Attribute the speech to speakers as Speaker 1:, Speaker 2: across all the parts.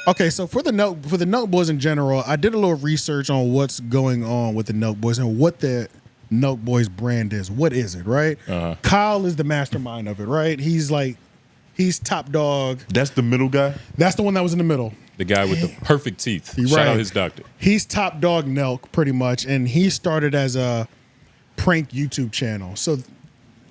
Speaker 1: Okay, so for the Nelk Boys in general, I did a little research on what's going on with the Nelk Boys and what the Nelk Boys brand is. What is it, right? Kyle is the mastermind of it, right? He's top dog.
Speaker 2: That's the middle guy?
Speaker 1: That's the one that was in the middle.
Speaker 3: The guy with the perfect teeth.
Speaker 1: Right.
Speaker 3: Shout out his doctor.
Speaker 1: He's top dog Nelk, pretty much, and he started as a prank YouTube channel. So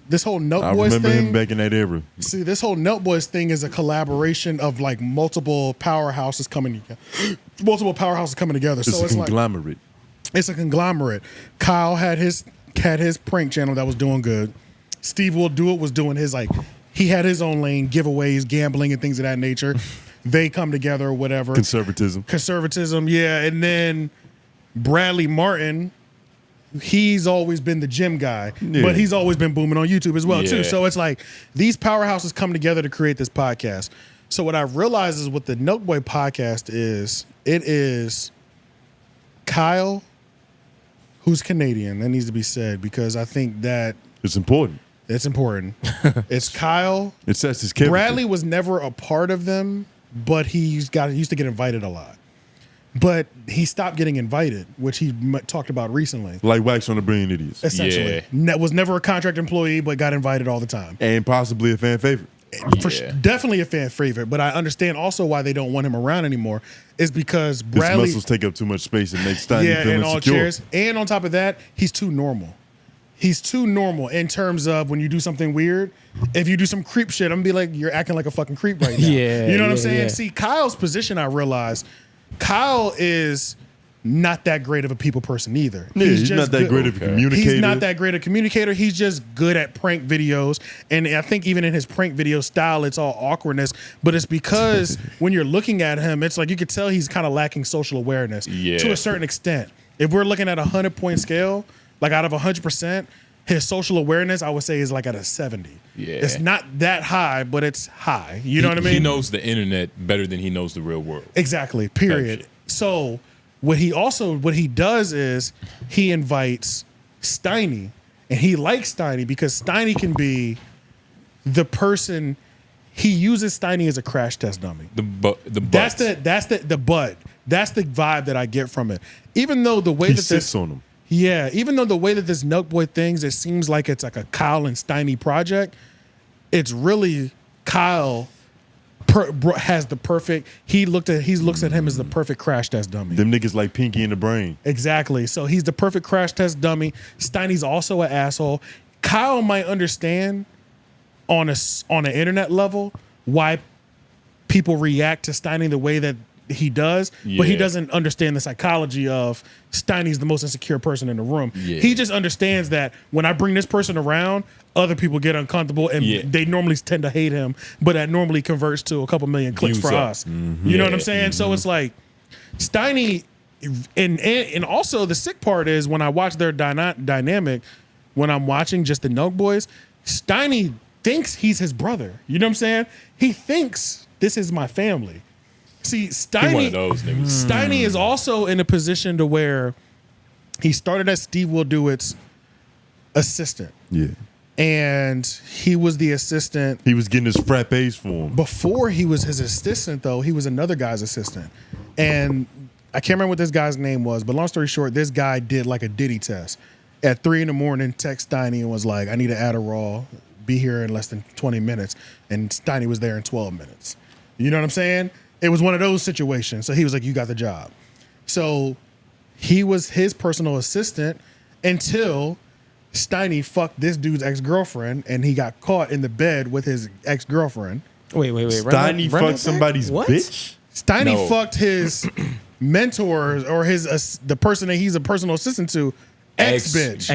Speaker 1: this whole Nelk Boys thing.
Speaker 2: I remember him back in that era.
Speaker 1: See, this whole Nelk Boys thing is a collaboration of like multiple powerhouses coming together.
Speaker 2: It's a conglomerate.
Speaker 1: It's a conglomerate. Kyle had his prank channel that was doing good. Steve Will Do It was doing his he had his own lane, giveaways, gambling, and things of that nature. They come together or whatever. Conservatism, yeah. And then Bradley Martin, he's always been the gym guy, but he's always been booming on YouTube as well, too. So it's like these powerhouses come together to create this podcast. So what I realized is what the Nelk Boy podcast is, it is Kyle, who's Canadian. That needs to be said because I think that
Speaker 2: it's important.
Speaker 1: It's important. It's Kyle.
Speaker 2: It sets his character.
Speaker 1: Bradley was never a part of them, but he used to get invited a lot. But he stopped getting invited, which he talked about recently.
Speaker 2: Like Wax on the Brilliant Idiots.
Speaker 1: Essentially. Was never a contract employee, but got invited all the time.
Speaker 2: And possibly a fan favorite.
Speaker 1: Definitely a fan favorite, but I understand also why they don't want him around anymore is because Bradley...
Speaker 2: His muscles take up too much space and make Steiny feel
Speaker 1: and all
Speaker 2: insecure.
Speaker 1: chairs. And on top of that, he's too normal. He's too normal in terms of when you do something weird. If you do some creep shit, I'm going to be like, you're acting like a fucking creep right now. You know what I'm saying? Yeah. See, Kyle's position, I realized... Kyle is not that great of a people person either.
Speaker 2: Yeah, he's not that great of a communicator.
Speaker 1: He's not that great a communicator. He's just good at prank videos. And I think even in his prank video style, it's all awkwardness. But it's because when you're looking at him, it's like you could tell he's kind of lacking social awareness to a certain extent. If we're looking at a 100-point scale, like out of 100%, his social awareness, I would say, is like at a 70.
Speaker 3: Yeah.
Speaker 1: It's not that high, but it's high. You know what I mean?
Speaker 3: He knows the internet better than he knows the real world.
Speaker 1: Exactly, period. So what he does is he invites Steiny, and he likes Steiny because Steiny can be the person. He uses Steiny as a crash test dummy.
Speaker 3: The butt.
Speaker 1: That's the butt. That's the vibe that I get from it. Even though the way
Speaker 2: he
Speaker 1: that
Speaker 2: sits on him.
Speaker 1: Yeah, even though the way that this Nelk Boy things, it seems like it's like a Kyle and Steiny project. It's really Kyle has the perfect. He looks at him as the perfect crash test dummy.
Speaker 2: Them niggas like Pinky in the Brain.
Speaker 1: Exactly. So he's the perfect crash test dummy. Steiny's also an asshole. Kyle might understand on an internet level why people react to Steiny the way that he does, but he doesn't understand the psychology of Steiny's the most insecure person in the room. He just understands that when I bring this person around, other people get uncomfortable and they normally tend to hate him, but that normally converts to a couple million clicks for us. You know what I'm saying? So it's like Steiny, and also the sick part is when I watch their dynamic, when I'm watching just the Nelk Boys, Steiny thinks he's his brother. You know what I'm saying? He thinks this is my family. See, Steiny is also in a position to where he started as Steve Will Do It's assistant. Yeah. And he was the assistant.
Speaker 2: He was getting his frappes for him.
Speaker 1: Before he was his assistant, though, he was another guy's assistant. And I can't remember what this guy's name was, but long story short, this guy did like a Diddy test. At 3 a.m, text Steiny and was like, I need an Adderall. Be here in less than 20 minutes. And Steiny was there in 12 minutes. You know what I'm saying? It was one of those situations. So he was like, you got the job. So he was his personal assistant until Steiny fucked this dude's ex-girlfriend and he got caught in the bed with his ex-girlfriend.
Speaker 4: Wait.
Speaker 2: Steiny fucked somebody's bitch?
Speaker 1: Steiny fucked his mentor or the person that he's a personal assistant to, ex-bitch.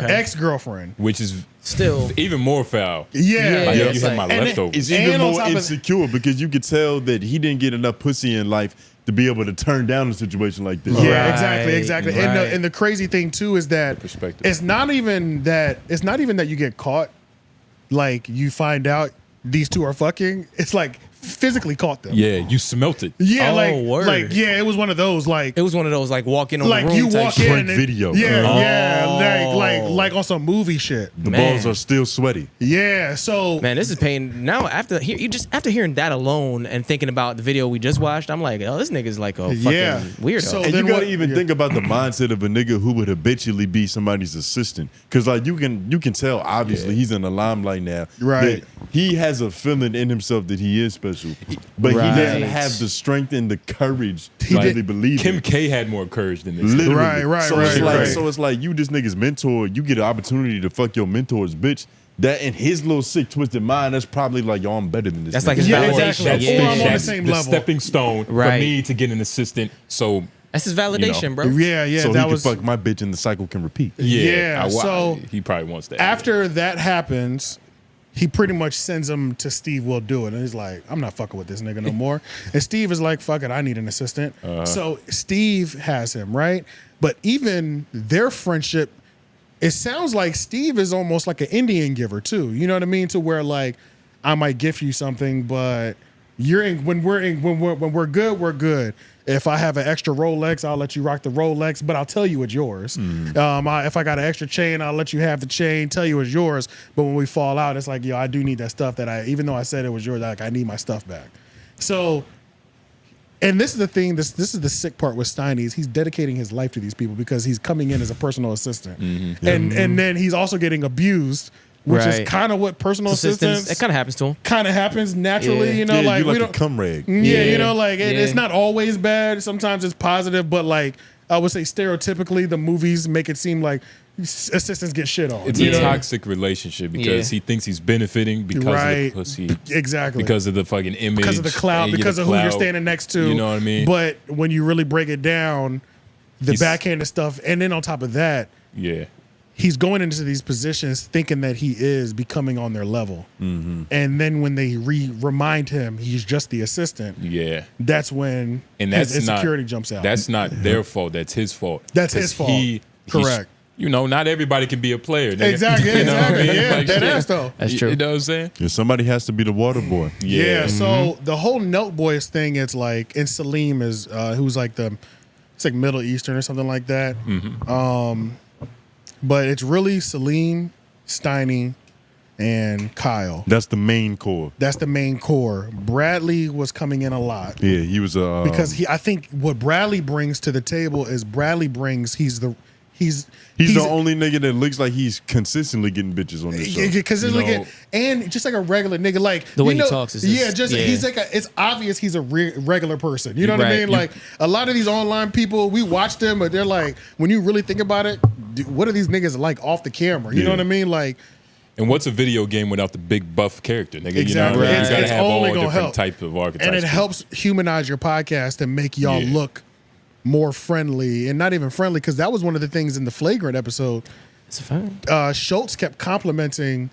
Speaker 1: Ex-girlfriend.
Speaker 3: Which is
Speaker 4: still
Speaker 3: even more foul.
Speaker 1: Yeah.
Speaker 3: Like, you had my leftovers.
Speaker 2: It's even more insecure because you could tell that he didn't get enough pussy in life to be able to turn down a situation like this.
Speaker 1: Yeah, exactly. Right. And the crazy thing too is that it's not even that you get caught, like you find out these two are fucking. It's like physically caught them.
Speaker 3: Yeah, you smelt it.
Speaker 1: Yeah,
Speaker 4: word.
Speaker 1: it was one of those
Speaker 4: It was one of those like walking on
Speaker 1: like
Speaker 4: the room
Speaker 1: you
Speaker 4: type
Speaker 1: walk
Speaker 4: shit.
Speaker 1: in
Speaker 2: Prank
Speaker 1: and,
Speaker 2: video.
Speaker 1: like on some movie shit.
Speaker 2: The
Speaker 4: Man.
Speaker 2: balls are still sweaty.
Speaker 1: Yeah, so
Speaker 4: Man, this is pain. Now after hearing that alone and thinking about the video we just watched, I'm like, oh, this nigga's like a fucking weirdo.
Speaker 1: So-
Speaker 2: And
Speaker 1: then
Speaker 2: you gotta
Speaker 1: what-
Speaker 2: even
Speaker 1: yeah.
Speaker 2: think about the mindset of a nigga who would habitually be somebody's assistant, because like you can tell obviously he's in the limelight now.
Speaker 1: Right.
Speaker 2: that he has a feeling in himself that he is special, but
Speaker 4: Right.
Speaker 2: he doesn't have the strength and the courage to
Speaker 1: He
Speaker 2: really
Speaker 1: did-
Speaker 2: believe
Speaker 3: Kim
Speaker 2: it.
Speaker 3: K had more courage than this.
Speaker 2: Literally.
Speaker 1: Right,
Speaker 2: So it's like
Speaker 1: right.
Speaker 2: so it's like you this nigga's mentor. You get an opportunity to fuck your mentor's bitch. That in his little sick twisted mind, that's probably like, yo, I'm better than this.
Speaker 4: That's
Speaker 2: nigga.
Speaker 4: like his
Speaker 1: Yeah,
Speaker 4: validation.
Speaker 1: exactly.
Speaker 4: Yeah.
Speaker 1: Or I'm on the
Speaker 3: That's
Speaker 1: same
Speaker 3: the
Speaker 1: level.
Speaker 3: stepping stone for
Speaker 4: Right.
Speaker 3: me to get an assistant. So
Speaker 4: That's his validation, bro.
Speaker 1: yeah,
Speaker 2: so
Speaker 1: that
Speaker 2: he
Speaker 1: was
Speaker 2: can fuck my bitch and the cycle can repeat.
Speaker 1: Yeah,
Speaker 3: I-
Speaker 1: so
Speaker 3: he probably wants that.
Speaker 1: after that happens, he pretty much sends him to Steve Will Do It. And he's like, I'm not fucking with this nigga no more. And Steve is like, fuck it, I need an assistant. So Steve has him, right? But even their friendship, it sounds like Steve is almost like an Indian giver too. You know what I mean? To where like, I might gift you something, but when we're good, we're good. If I have an extra Rolex, I'll let you rock the Rolex, but I'll tell you it's yours. If I got an extra chain, I'll let you have the chain, tell you it's yours. But when we fall out, it's like, yo, I do need that stuff that even though I said it was yours, like I need my stuff back. So, and this is the thing, this is the sick part with Steiny, is he's dedicating his life to these people because he's coming in as a personal assistant. And then he's also getting abused, which is
Speaker 4: Right.
Speaker 1: kind of what personal assistance
Speaker 4: It kind of happens to him.
Speaker 1: kind of happens naturally,
Speaker 4: Yeah.
Speaker 1: you know,
Speaker 2: Yeah,
Speaker 1: like
Speaker 2: you
Speaker 1: we
Speaker 2: like a
Speaker 1: don't
Speaker 2: cum rag.
Speaker 1: yeah, you
Speaker 4: Yeah.
Speaker 1: know, like it's
Speaker 4: Yeah.
Speaker 1: not always bad. Sometimes it's positive, but like I would say stereotypically, the movies make it seem like assistants get shit on.
Speaker 3: it's
Speaker 1: you
Speaker 3: a
Speaker 1: know?
Speaker 3: toxic relationship because
Speaker 4: Yeah.
Speaker 3: he thinks he's benefiting because
Speaker 1: Right.
Speaker 3: of the pussy,
Speaker 1: Exactly.
Speaker 3: because of the fucking image,
Speaker 1: Because of the cloud,
Speaker 3: and
Speaker 1: because
Speaker 3: the
Speaker 1: of who you're
Speaker 3: clout.
Speaker 1: standing next to.
Speaker 3: You know what I mean?
Speaker 1: But when you really break it down, the
Speaker 3: He's-
Speaker 1: backhanded stuff, and then on top of that,
Speaker 3: Yeah.
Speaker 1: he's going into these positions thinking that he is becoming on their level. And then when they remind him he's just the assistant,
Speaker 3: Yeah.
Speaker 1: that's when
Speaker 3: And
Speaker 1: his
Speaker 3: that's not
Speaker 1: insecurity jumps out.
Speaker 3: That's not their fault. That's his fault.
Speaker 1: That's his
Speaker 3: 'Cause
Speaker 1: fault.
Speaker 3: he's-
Speaker 1: Correct.
Speaker 3: You know, not everybody can be a player. Nigga.
Speaker 1: Exactly,
Speaker 3: You know what I
Speaker 1: exactly.
Speaker 3: mean?
Speaker 1: Yeah,
Speaker 3: Like,
Speaker 1: that
Speaker 3: shit.
Speaker 1: ass though.
Speaker 4: That's true.
Speaker 3: You know what I'm saying?
Speaker 2: Yeah, somebody has to be the water boy.
Speaker 1: Yeah. So
Speaker 3: Mm-hmm.
Speaker 1: the whole Nelk Boys thing, it's like, and Salim is who's like it's like Middle Eastern or something like that.
Speaker 3: Mm-hmm.
Speaker 1: But it's really Salim, Steiny, and Kyle.
Speaker 2: That's the main core.
Speaker 1: That's the main core. Bradley was coming in a lot
Speaker 2: Yeah, he was
Speaker 1: because I think what Bradley brings to the table is he's
Speaker 2: he's the only nigga that looks like he's consistently getting bitches on this show.
Speaker 1: because it's
Speaker 3: You
Speaker 1: like
Speaker 3: know-
Speaker 1: and just like a regular nigga, like
Speaker 4: The way
Speaker 1: you
Speaker 4: he
Speaker 1: know,
Speaker 4: talks is just- yeah.
Speaker 1: he's like it's obvious he's a regular person. You know what I
Speaker 4: Right.
Speaker 1: mean? Like a lot of these online people, we watch them, but they're like, when you really think about it, what are these niggas like off the camera? You know
Speaker 2: Yeah.
Speaker 1: what I mean? Like
Speaker 3: And what's a video game without the big buff character, nigga?
Speaker 1: Exactly.
Speaker 3: You know what I mean?
Speaker 1: It's-
Speaker 3: You gotta
Speaker 1: it's
Speaker 3: have all
Speaker 1: only gonna
Speaker 3: different
Speaker 1: help.
Speaker 3: types of archetypes.
Speaker 1: and it helps humanize your podcast and make y'all
Speaker 3: Yeah.
Speaker 1: look more friendly and not even friendly because that was one of the things in the Flagrant episode.
Speaker 4: It's fine.
Speaker 1: Schulz kept complimenting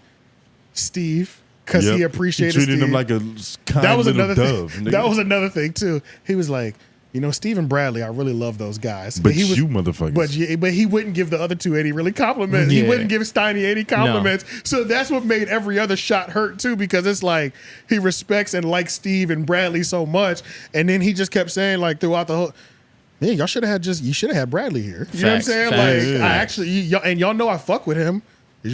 Speaker 1: Steve because he
Speaker 2: Yep.
Speaker 1: appreciated
Speaker 2: treated
Speaker 1: Steve.
Speaker 2: him like a kind
Speaker 1: That was
Speaker 2: little
Speaker 1: another
Speaker 2: dove.
Speaker 1: thing.
Speaker 2: nigga.
Speaker 1: That was another thing too. He was like, you know, Steve and Bradley, I really love those guys.
Speaker 2: But
Speaker 1: he was,
Speaker 2: you motherfuckers.
Speaker 1: but he wouldn't give the other two any really compliments. He
Speaker 4: Yeah.
Speaker 1: wouldn't give Steiny any compliments. So that's what made every other shot hurt too, because it's like he respects and likes Steve and Bradley so much, and then he just kept saying like throughout the whole. Man, you should have had Bradley here. You know what I'm
Speaker 4: Facts,
Speaker 1: saying?
Speaker 4: facts.
Speaker 1: Like, I actually, y'all know I fuck with him.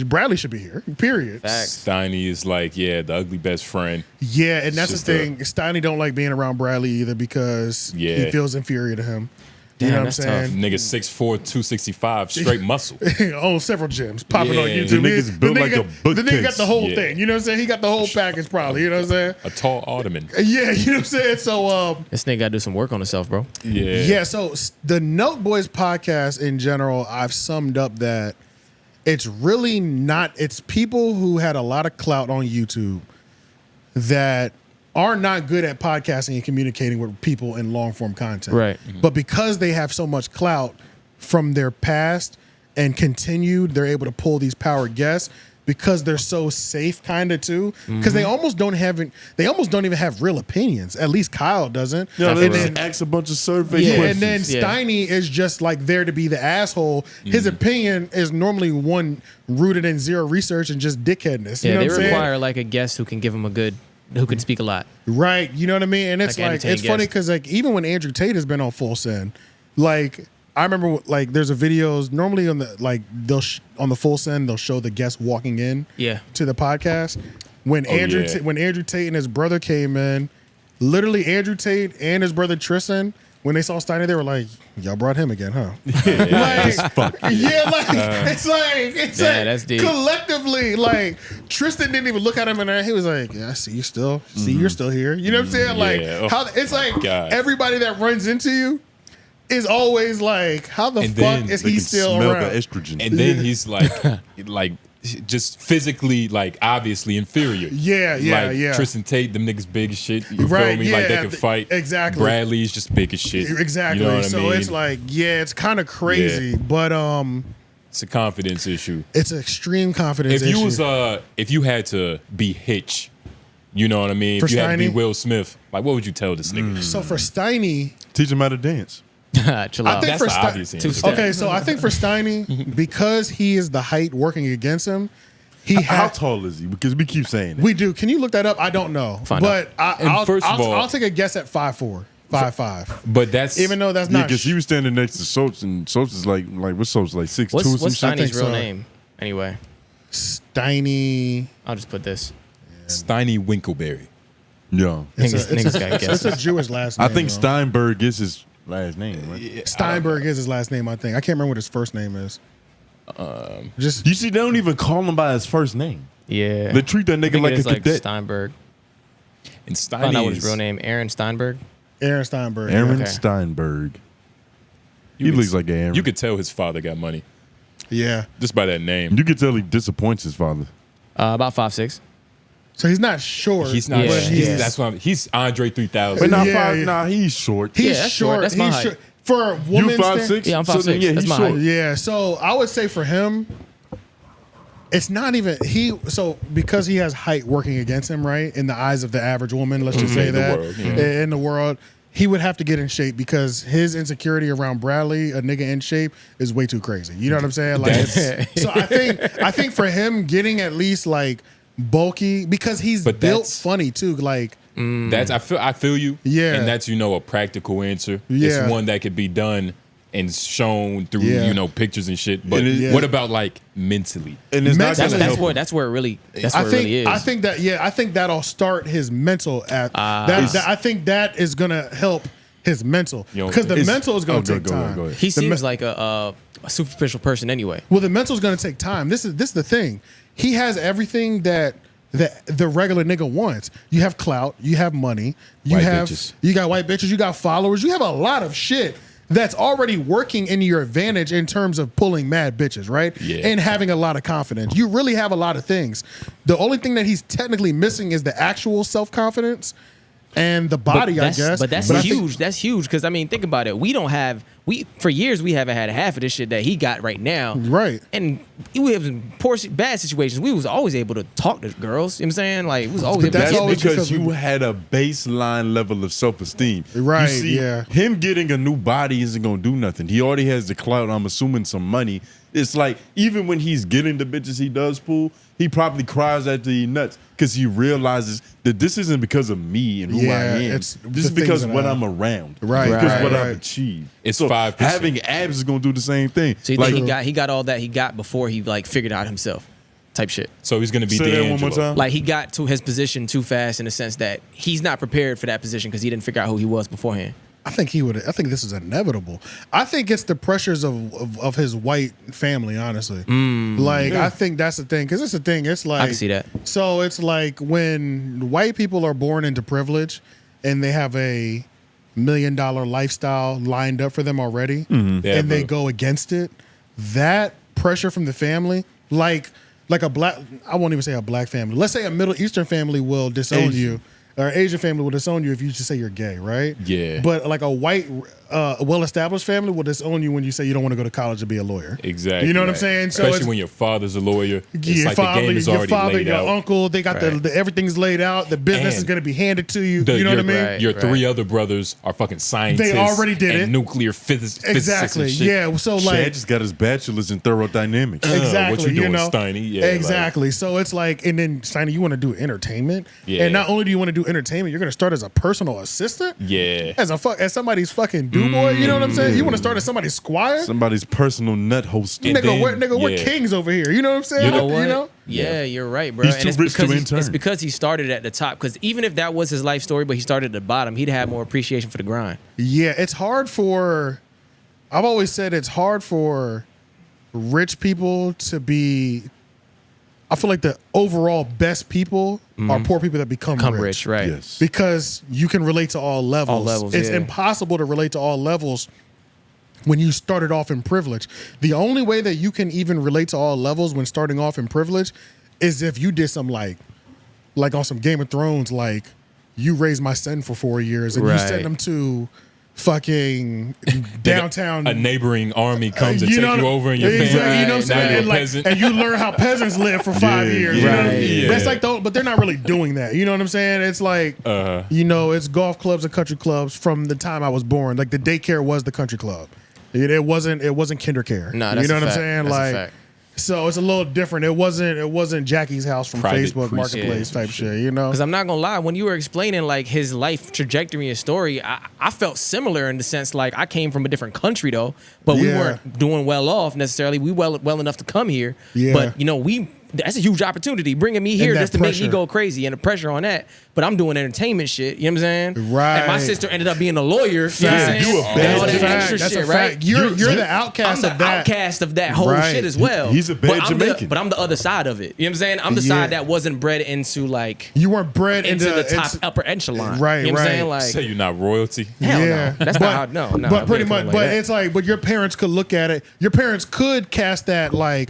Speaker 1: Bradley should be here. Period.
Speaker 4: Facts.
Speaker 3: Steiny is like, the ugly best friend.
Speaker 1: Yeah, and that's the
Speaker 3: Just
Speaker 1: thing. Steiny don't like being around Bradley either because he
Speaker 3: Yeah.
Speaker 1: feels inferior to him. You
Speaker 4: Damn,
Speaker 1: know what I'm
Speaker 4: that's
Speaker 1: saying?
Speaker 3: Nigga 6'4", 265, straight muscle.
Speaker 1: Owns several gyms popping on
Speaker 3: Yeah.
Speaker 1: YouTube.
Speaker 2: The nigga's built like a
Speaker 1: The nigga got
Speaker 2: bookcase.
Speaker 1: the whole
Speaker 3: Yeah.
Speaker 1: thing. You know what I'm saying? He got the whole package probably. You know what I'm saying?
Speaker 3: A tall ottoman.
Speaker 1: Yeah, you know what I'm saying? So,
Speaker 4: This nigga got to do some work on himself, bro.
Speaker 1: yeah, so the Nelk Boys podcast in general, I've summed up that it's really not, it's people who had a lot of clout on YouTube that are not good at podcasting and communicating with people in long form content.
Speaker 4: Right.
Speaker 1: But because they have so much clout from their past and continued, they're able to pull these power guests because they're so safe kind of too. Because they almost don't even have real opinions. At least Kyle doesn't.
Speaker 2: Yo,
Speaker 1: And
Speaker 2: they
Speaker 1: then-
Speaker 2: just ask a bunch of survey
Speaker 1: yeah,
Speaker 2: questions.
Speaker 1: and then
Speaker 4: Yeah.
Speaker 1: Steiny is just like there to be the asshole. His opinion is normally one rooted in zero research and just dickheadness. You
Speaker 4: Yeah,
Speaker 1: know
Speaker 4: they
Speaker 1: what I'm saying?
Speaker 4: require like a guest who can give them a good who can speak a lot.
Speaker 1: Right. You know what I mean? And it's
Speaker 4: Like
Speaker 1: like,
Speaker 4: entertain
Speaker 1: it's funny
Speaker 4: guests.
Speaker 1: because like even when Andrew Tate has been on Full Send, like I remember like there's a videos normally on the like on the Full Send they'll show the guest walking in to the podcast. When when Andrew Tate and his brother came in, literally Andrew Tate and his brother Tristan, when they saw Steiny, they were like, "Y'all brought him again, huh?" It's like
Speaker 4: that's deep.
Speaker 1: collectively, like Tristan didn't even look at him and he was like, "Yeah, I see you still. See you're still here." You know what I'm saying? Like how it's like everybody that runs into you is always like, "How the fuck is he still
Speaker 2: smell
Speaker 1: around?"
Speaker 2: the estrogen.
Speaker 3: And then he's like just physically, like, obviously inferior.
Speaker 1: Yeah.
Speaker 3: Tristan Tate, them niggas big as shit. You
Speaker 1: Right,
Speaker 3: feel me?
Speaker 1: yeah,
Speaker 3: Like, they can fight.
Speaker 1: exactly.
Speaker 3: Bradley's just big as shit.
Speaker 1: Exactly.
Speaker 3: You know what I
Speaker 1: So
Speaker 3: mean?
Speaker 1: it's like, it's kind of crazy, but
Speaker 3: It's a confidence issue.
Speaker 1: it's an extreme confidence
Speaker 3: If you
Speaker 1: issue.
Speaker 3: was if you had to be Hitch, you know what I mean?
Speaker 1: For
Speaker 3: If you had to be
Speaker 1: Steiny?
Speaker 3: Will Smith, like, what would you tell this nigga?
Speaker 1: So for Steiny,
Speaker 2: Teach him how to dance.
Speaker 4: Chill out.
Speaker 1: I think
Speaker 3: That's
Speaker 1: for
Speaker 3: the obvious answer.
Speaker 4: Two-step.
Speaker 1: okay, so I think for Steiny, because he is the height working against him,
Speaker 2: How tall is he? Because we keep saying it.
Speaker 1: We do. Can you look that up? I don't know,
Speaker 4: Find
Speaker 1: but I'll
Speaker 3: first of all-
Speaker 1: I'll take a guess at 5'4", 5'5".
Speaker 3: But that's
Speaker 1: Even though that's
Speaker 2: Yeah,
Speaker 1: not.
Speaker 2: because he was standing next to Schulz, and Schulz is like what's Schulz, like 6'2" or
Speaker 4: What's
Speaker 2: some shit?
Speaker 4: Steiny's real
Speaker 1: so.
Speaker 4: name? Anyway,
Speaker 1: Steiny.
Speaker 4: I'll just put this.
Speaker 3: Steiny Winkleberry.
Speaker 2: Yeah.
Speaker 4: Niggas got
Speaker 1: It's a
Speaker 4: guesses.
Speaker 1: Jewish last name.
Speaker 2: I think
Speaker 1: though.
Speaker 2: Steinberg is his last name, right?
Speaker 1: Steinberg is his last name. I think I can't remember what his first name is. Just
Speaker 2: You see, they don't even call him by his first name.
Speaker 4: Yeah.
Speaker 2: They treat that
Speaker 4: I
Speaker 2: nigga
Speaker 4: think
Speaker 2: like
Speaker 4: it
Speaker 2: a
Speaker 4: is like
Speaker 2: cadet.
Speaker 4: Steinberg.
Speaker 3: And
Speaker 4: Found out what
Speaker 3: Steiny
Speaker 4: his real name. Aaron Steinberg.
Speaker 1: Aaron Steinberg.
Speaker 2: Aaron
Speaker 4: Okay.
Speaker 2: Steinberg. He looks like Aaron.
Speaker 3: You could tell his father got money
Speaker 1: Yeah.
Speaker 3: just by that name.
Speaker 2: You could tell he disappoints his father.
Speaker 4: About 5'6".
Speaker 1: So he's not short.
Speaker 3: He's not.
Speaker 1: but
Speaker 3: He's, that's why he's Andre 3000.
Speaker 2: But not
Speaker 1: Yeah,
Speaker 2: five.
Speaker 1: yeah.
Speaker 2: Nah, he's short.
Speaker 1: He's
Speaker 4: Yeah, that's short.
Speaker 1: short.
Speaker 4: That's my
Speaker 1: he's
Speaker 4: height.
Speaker 1: short. For a
Speaker 2: You
Speaker 1: woman.
Speaker 2: 5'6"?
Speaker 4: Yeah, I'm
Speaker 2: So then,
Speaker 4: 5'6".
Speaker 2: yeah,
Speaker 4: That's
Speaker 2: he's
Speaker 4: my
Speaker 2: short.
Speaker 4: height.
Speaker 1: Yeah, so I would say for him, it's not even because he has height working against him, right? In the eyes of the average woman, let's just say
Speaker 3: In the
Speaker 1: that.
Speaker 3: world, yeah.
Speaker 1: In the world, he would have to get in shape because his insecurity around Bradley, a nigga in shape, is way too crazy. You know what I'm saying? Like, so I think for him getting at least like bulky because he's
Speaker 3: But
Speaker 1: built
Speaker 3: that's-
Speaker 1: funny too. Like,
Speaker 3: That's I feel you.
Speaker 1: Yeah.
Speaker 3: And that's a practical answer.
Speaker 1: Yeah.
Speaker 3: It's one that could be done and shown through
Speaker 1: Yeah.
Speaker 3: pictures and shit. But
Speaker 2: And it-
Speaker 3: what about like mentally?
Speaker 2: And it's not
Speaker 1: Mentally-
Speaker 2: gonna help him.
Speaker 4: That's where it really is.
Speaker 1: I think that I think that'll start his mental I think that is gonna help his mental because the mental is gonna take time.
Speaker 2: Go ahead.
Speaker 4: He seems like a superficial person anyway.
Speaker 1: Well, the mental is gonna take time. This is the thing. He has everything that the regular nigga wants. You have clout. You have money. You
Speaker 3: White
Speaker 1: have
Speaker 3: bitches.
Speaker 1: you got white bitches. You got followers. You have a lot of shit that's already working in your advantage in terms of pulling mad bitches, right?
Speaker 3: Yeah.
Speaker 1: And having a lot of confidence. You really have a lot of things. The only thing that he's technically missing is the actual self-confidence and the body, I guess.
Speaker 4: But that's
Speaker 1: I think-
Speaker 4: huge. That's huge because I mean, think about it. For years we haven't had half of this shit that he got right now.
Speaker 1: Right.
Speaker 4: And we have in bad situations. We was always able to talk to girls. You know what I'm saying? Like we was always
Speaker 1: But
Speaker 4: able
Speaker 1: that's
Speaker 4: to
Speaker 2: That's
Speaker 4: get
Speaker 1: always
Speaker 2: because
Speaker 1: because
Speaker 2: you
Speaker 1: we-
Speaker 2: had a baseline level of self-esteem.
Speaker 1: Right,
Speaker 2: You see,
Speaker 1: yeah.
Speaker 2: him getting a new body isn't gonna do nothing. He already has the clout. I'm assuming some money. It's like even when he's getting the bitches he does pull, he probably cries after he nuts because he realizes that this isn't because of me and who
Speaker 1: Yeah,
Speaker 2: I am.
Speaker 1: it's
Speaker 2: This is
Speaker 1: the
Speaker 2: because
Speaker 1: things
Speaker 2: of
Speaker 1: that
Speaker 2: what
Speaker 1: I-
Speaker 2: I'm around.
Speaker 1: Right,
Speaker 2: Because
Speaker 1: right,
Speaker 2: what
Speaker 1: right.
Speaker 2: I've achieved.
Speaker 3: It's
Speaker 2: so
Speaker 3: 5%.
Speaker 2: having abs is gonna do the same thing.
Speaker 4: So you
Speaker 2: like,
Speaker 4: think he got all that he got before he like figured out himself, type shit.
Speaker 3: So he's gonna be
Speaker 2: say that one more
Speaker 3: D'Angelo.
Speaker 2: time.
Speaker 4: Like he got to his position too fast in the sense that he's not prepared for that position because he didn't figure out who he was beforehand.
Speaker 1: I think he would. I think this is inevitable. I think it's the pressures of his white family. Honestly, like I think that's the thing. Because it's the thing. It's like
Speaker 4: I can see that.
Speaker 1: So it's like when white people are born into privilege, and they have a $1 million lifestyle lined up for them already,
Speaker 3: Yeah,
Speaker 1: and they
Speaker 3: bro.
Speaker 1: go against it. That pressure from the family, like a black. I won't even say a black family. Let's say a Middle Eastern family will disown
Speaker 2: Asian.
Speaker 1: you. or Asian family will disown you if you just say you're gay, right?
Speaker 3: Yeah.
Speaker 1: But like a white, well-established family will disown you when you say you don't want to go to college to be a lawyer.
Speaker 3: Exactly.
Speaker 1: You know what I'm saying? So
Speaker 3: Especially
Speaker 1: it's-
Speaker 3: when your father's a lawyer. It's
Speaker 1: your
Speaker 3: like
Speaker 1: father,
Speaker 3: the game is
Speaker 1: your
Speaker 3: already
Speaker 1: father,
Speaker 3: laid
Speaker 1: your
Speaker 3: out.
Speaker 1: uncle, they got the everything's laid out. The business
Speaker 3: And
Speaker 1: is going to be handed to you. You know what I mean?
Speaker 3: Your three other brothers are fucking scientists.
Speaker 1: They already did
Speaker 3: and
Speaker 1: it.
Speaker 3: nuclear physicists.
Speaker 1: Exactly.
Speaker 3: And shit.
Speaker 1: Yeah. So
Speaker 2: Chad
Speaker 1: like,
Speaker 2: just got his bachelor's in thermodynamics.
Speaker 1: exactly.
Speaker 3: What you doing,
Speaker 1: know?
Speaker 3: Steiny? Yeah,
Speaker 1: exactly. So it's like, and then Steiny, you want to do entertainment,
Speaker 3: Yeah.
Speaker 1: and not only do you want to do entertainment, you're going to start as a personal assistant,
Speaker 3: Yeah.
Speaker 1: as somebody's fucking do boy. You know what I'm saying? You want to start as somebody's squire.
Speaker 2: Somebody's personal nut host.
Speaker 3: And then-
Speaker 1: We're
Speaker 3: yeah.
Speaker 1: kings over here. You know what I'm saying?
Speaker 3: You know
Speaker 4: what?
Speaker 1: You know?
Speaker 4: Yeah, you're right, bro.
Speaker 2: He's
Speaker 4: And
Speaker 2: too
Speaker 4: it's
Speaker 2: rich to
Speaker 4: because
Speaker 2: intern.
Speaker 4: it's because he started at the top. Because even if that was his life story, but he started at the bottom, he'd have more appreciation for the grind.
Speaker 1: Yeah, it's hard for. I've always said it's hard for rich people to be. I feel like the overall best people are poor people that become
Speaker 4: Rich, right?
Speaker 2: Yes.
Speaker 1: Because you can relate to all levels.
Speaker 4: All levels,
Speaker 1: It's
Speaker 4: yeah.
Speaker 1: impossible to relate to all levels when you started off in privilege. The only way that you can even relate to all levels when starting off in privilege is if you did some like on some Game of Thrones, like you raised my son for 4 years and you
Speaker 4: Right.
Speaker 1: sent him to fucking downtown.
Speaker 3: A neighboring army comes and
Speaker 1: You
Speaker 3: take
Speaker 1: know-
Speaker 3: you over in your
Speaker 1: exactly,
Speaker 3: family.
Speaker 1: You know what I'm
Speaker 3: Now
Speaker 1: saying?
Speaker 3: you're a
Speaker 1: And, like,
Speaker 3: peasant.
Speaker 1: and you learn how peasants live for 5
Speaker 2: Yeah,
Speaker 1: years.
Speaker 2: yeah,
Speaker 1: You know?
Speaker 4: right,
Speaker 3: yeah.
Speaker 1: That's like, but they're not really doing that. You know what I'm saying? It's like, you know, it's golf clubs and country clubs from the time I was born. Like the daycare was the country club. It wasn't kindercare.
Speaker 4: Nah, that's
Speaker 1: you know
Speaker 4: a
Speaker 1: what I'm
Speaker 4: fact.
Speaker 1: saying?
Speaker 4: That's a
Speaker 1: like,
Speaker 4: fact.
Speaker 1: so it's a little different. It wasn't Jackie's house from
Speaker 3: Private
Speaker 1: Facebook
Speaker 3: preschool
Speaker 1: Marketplace
Speaker 3: and
Speaker 1: type shit. You know?
Speaker 4: Because I'm not gonna lie, when you were explaining like his life trajectory and story, I felt similar in the sense like I came from a different country though, but we
Speaker 1: Yeah.
Speaker 4: weren't doing well off necessarily. We well enough to come here,
Speaker 1: Yeah.
Speaker 4: but you know that's a huge opportunity bringing me here
Speaker 1: that
Speaker 4: just to make me
Speaker 1: pressure.
Speaker 4: go crazy and the pressure on that. But I'm doing entertainment shit. You know what I'm saying?
Speaker 1: Right.
Speaker 4: And my sister ended up being a lawyer. You know what I'm
Speaker 1: Facts.
Speaker 4: saying?
Speaker 2: You a
Speaker 4: And all
Speaker 2: bad
Speaker 4: that
Speaker 2: Jamaican.
Speaker 4: extra
Speaker 1: That's a
Speaker 4: shit,
Speaker 1: fact.
Speaker 4: right?
Speaker 1: You're the outcast
Speaker 4: I'm the
Speaker 1: of that.
Speaker 4: outcast of that whole
Speaker 1: Right.
Speaker 4: shit as well.
Speaker 2: He's a bad Jamaican.
Speaker 4: But I'm the other side of it. You know what I'm saying? I'm the
Speaker 1: Yeah.
Speaker 4: side that wasn't bred into like
Speaker 1: You weren't bred
Speaker 4: into the top
Speaker 1: it's-
Speaker 4: upper echelon.
Speaker 1: Right,
Speaker 4: You know what I'm
Speaker 1: right.
Speaker 4: saying? Like,
Speaker 3: Say you're not royalty.
Speaker 4: hell
Speaker 1: Yeah.
Speaker 4: no. That's not how, no.
Speaker 1: But pretty
Speaker 4: we ain't
Speaker 1: much,
Speaker 4: coming
Speaker 1: but
Speaker 4: like that.
Speaker 1: it's like, but your parents could look at it. Your parents could cast that like,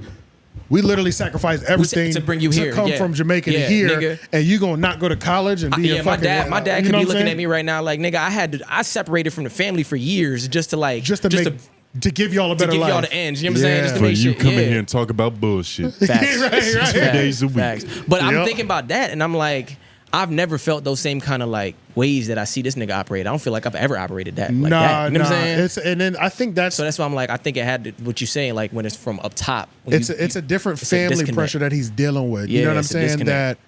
Speaker 1: we literally sacrificed everything
Speaker 4: to bring you here,
Speaker 1: come
Speaker 4: yeah.
Speaker 1: from Jamaica to
Speaker 4: Yeah,
Speaker 1: here,
Speaker 4: nigga.
Speaker 1: and you gonna not go to college and be
Speaker 4: yeah,
Speaker 1: a fucking.
Speaker 4: my dad
Speaker 1: you
Speaker 4: could
Speaker 1: know
Speaker 4: be
Speaker 1: what I'm
Speaker 4: looking
Speaker 1: saying?
Speaker 4: at me right now like, nigga, I separated from the family for years just to like,
Speaker 1: just to give y'all a
Speaker 4: to
Speaker 1: better
Speaker 4: give
Speaker 1: life.
Speaker 4: y'all the ends. You know what I'm saying? Just to
Speaker 2: For
Speaker 4: make
Speaker 2: you
Speaker 4: shit.
Speaker 2: come in
Speaker 4: yeah.
Speaker 2: here and talk about bullshit.
Speaker 4: Facts.
Speaker 1: Right, right.
Speaker 2: 3 days a week.
Speaker 4: Facts. But I'm
Speaker 1: Yep.
Speaker 4: thinking about that, and I'm like, I've never felt those same kind of like ways that I see this nigga operate. I don't feel like I've ever operated that like that. You know what I'm saying?
Speaker 1: And then I think that's
Speaker 4: So that's why I'm like, I think it had to, what you're saying, like when it's from up top. when
Speaker 1: it's
Speaker 4: you-
Speaker 1: a different
Speaker 4: it's a
Speaker 1: family
Speaker 4: disconnect.
Speaker 1: pressure that he's dealing with. You
Speaker 4: Yeah,
Speaker 1: know what I'm
Speaker 4: it's a
Speaker 1: saying?
Speaker 4: disconnect.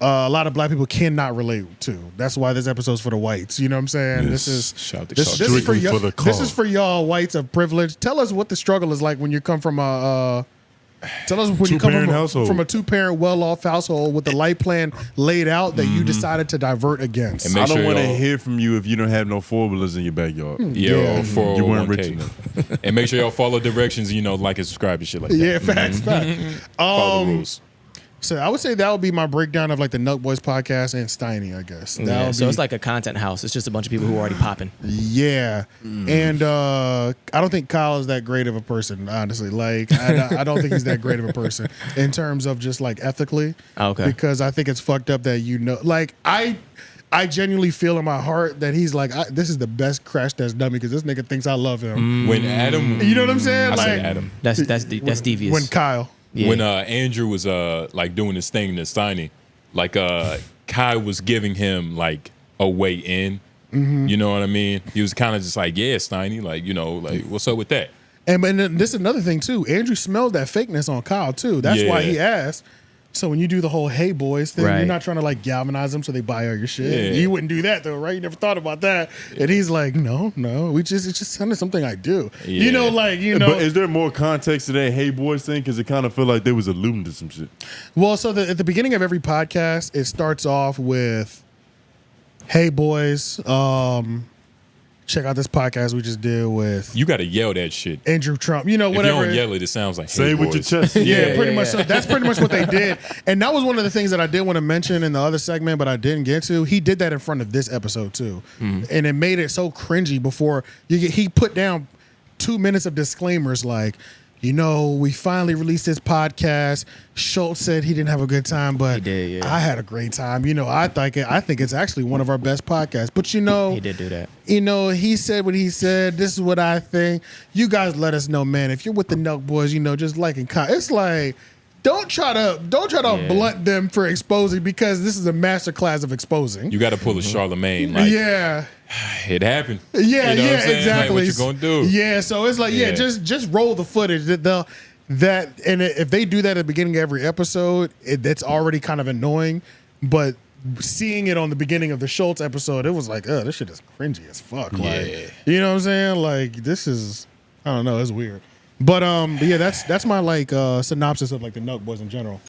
Speaker 1: That a lot of black people cannot relate to. That's why this episode's for the whites. You know what I'm saying?
Speaker 2: Yes.
Speaker 1: This is
Speaker 3: Shout to
Speaker 1: this
Speaker 3: shout.
Speaker 1: is for
Speaker 2: Strictly
Speaker 1: y'all.
Speaker 2: for the
Speaker 1: This
Speaker 2: cause.
Speaker 1: is for y'all whites of privilege. Tell us what the struggle is like when you come from a. Tell us when you come
Speaker 2: Two-parent household.
Speaker 1: from a 2-parent well-off household with the life plan laid out that you decided to divert against.
Speaker 3: And make
Speaker 2: I don't
Speaker 3: sure
Speaker 2: want to
Speaker 3: y'all-
Speaker 2: hear from you if you don't have no 4-wheelers in your backyard.
Speaker 3: Yeah, or 401k.
Speaker 2: You weren't rich enough.
Speaker 3: And make sure y'all follow directions, like and subscribe and shit like that.
Speaker 1: Yeah, facts, facts.
Speaker 3: Follow the rules.
Speaker 1: So I would say that would be my breakdown of like the Nelk Boys podcast and Steiny, I guess. That
Speaker 4: Yeah,
Speaker 1: would
Speaker 4: so
Speaker 1: be-
Speaker 4: it's like a content house. It's just a bunch of people who are already popping.
Speaker 1: Yeah, and I don't think Kyle is that great of a person, honestly. Like, I don't think he's that great of a person in terms of just like ethically.
Speaker 4: Okay.
Speaker 1: Because I think it's fucked up that like I genuinely feel in my heart that he's like, this is the best crash test dummy because this nigga thinks I love him.
Speaker 3: When Adam,
Speaker 1: You know what I'm saying?
Speaker 3: I
Speaker 1: like
Speaker 3: say Adam.
Speaker 4: That's devious.
Speaker 1: when Kyle.
Speaker 4: Yeah.
Speaker 3: When Andrew was like doing this thing in the Steiny, like Kai was giving him like a way in. You know what I mean? He was kind of just like, yeah, Steiny, like, like what's up with that?
Speaker 1: And then this is another thing too. Andrew smelled that fakeness on Kyle too. That's why he
Speaker 3: Yeah.
Speaker 1: asked. So when you do the whole "Hey boys" thing,
Speaker 4: Right.
Speaker 1: you're not trying to like galvanize them so they buy all your shit.
Speaker 3: Yeah.
Speaker 1: You wouldn't do that though, right? You never thought about that. And he's like, no, it's just kind of something I do. You know,
Speaker 3: Yeah.
Speaker 1: like know.
Speaker 2: But is there more context to that "Hey Boys" thing? Because it kind of feel like they was alluding to some shit.
Speaker 1: Well, so at the beginning of every podcast, it starts off with, "Hey boys, check out this podcast we just did with
Speaker 3: You got to yell that shit.
Speaker 1: Andrew Trump." You know,
Speaker 3: If
Speaker 1: whatever.
Speaker 3: you don't yell it, it sounds like
Speaker 2: Say
Speaker 3: hey,
Speaker 2: it with your
Speaker 3: boys.
Speaker 2: chest.
Speaker 1: Yeah, pretty much.
Speaker 4: yeah.
Speaker 1: So that's pretty much what they did, and that was one of the things that I did want to mention in the other segment, but I didn't get to. He did that in front of this episode too, and it made it so cringy. Before he put down 2 minutes of disclaimers like, we finally released this podcast. Schulz said he didn't have a good time, but
Speaker 4: He did, yeah.
Speaker 1: I had a great time. I think it's actually one of our best podcasts. But
Speaker 4: He did do that.
Speaker 1: he said what he said. This is what I think. You guys let us know, man. If you're with the Nelk Boys, just like and comment. It's like don't try to blunt them for exposing, because this is a masterclass of exposing.
Speaker 3: You got to pull a Charlemagne. Like,
Speaker 1: Yeah.
Speaker 3: it happened.
Speaker 1: Yeah,
Speaker 3: You know what I'm saying?
Speaker 1: exactly.
Speaker 3: Like, what you gonna do?
Speaker 1: Yeah, so it's like,
Speaker 3: Yeah.
Speaker 1: just roll the footage. If they do that at the beginning of every episode, that's already kind of annoying. But seeing it on the beginning of the Schulz episode, it was like, oh, this shit is cringy as fuck. Like,
Speaker 3: Yeah.
Speaker 1: you know what I'm saying? Like, this is, I don't know, it's weird. But yeah, that's my synopsis of like the Nelk Boys in general.